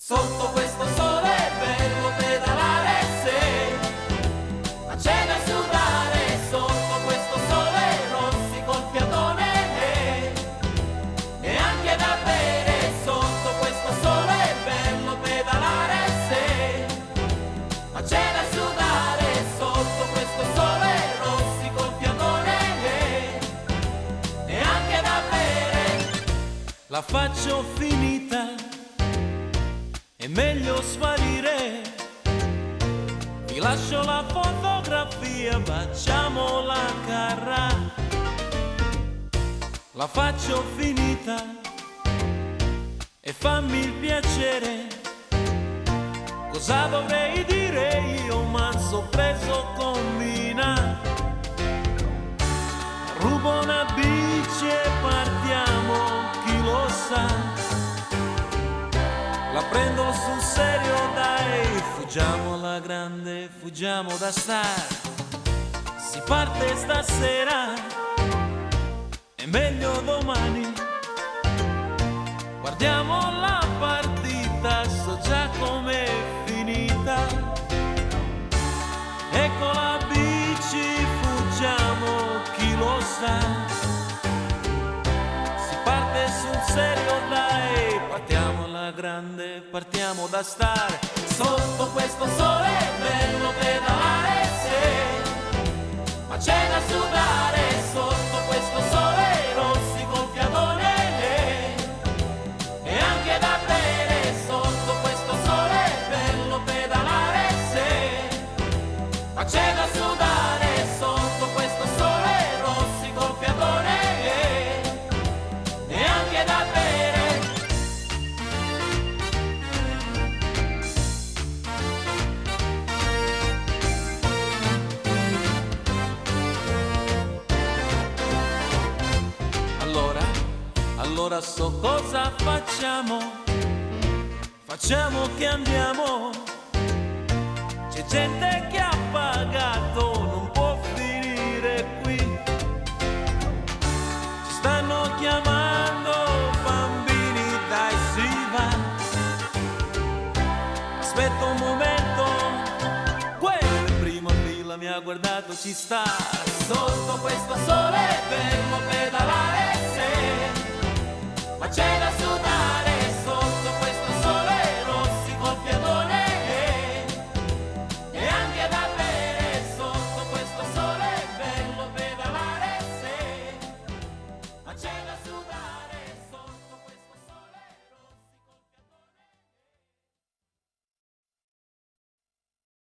Sotto questo sole è bello pedalare, se ma c'è da sudare. Sotto questo sole rossi col fiatone e anche da bere. Sotto questo sole è bello pedalare, se ma c'è da sudare. Sotto questo sole rossi col fiatone e anche da bere. La faccio finita, è meglio sparire. Vi lascio la fotografia, facciamo la carra. La faccio finita e fammi il piacere. Cosa dovrei dire io, manzo preso combina. Rubo una bici e partiamo, chi lo sa. La prendo sul serio, dai, fuggiamo alla grande, fuggiamo da star. Si parte stasera, è meglio domani. Guardiamo la partita, so già com'è finita. Ecco la bici, fuggiamo, chi lo sa. Si parte sul serio, dai, partiamo alla grande, partiamo da star. Sotto questo sole è bello pedalare, se ma c'è da sudare. Sotto questo sole rossi col fiatone e anche da bere. Sotto questo sole è bello pedalare, se ma c'è da sudare. Sotto questo sole rossi col fiatone e anche da bere. Allora so cosa facciamo, facciamo che andiamo. C'è gente che ha pagato, non può finire qui. Ci stanno chiamando bambini, dai si va. Aspetta un momento, quello in prima fila mi ha guardato, ci sta. Sotto questo sole è bello pedalare, se ma c'è da sudare.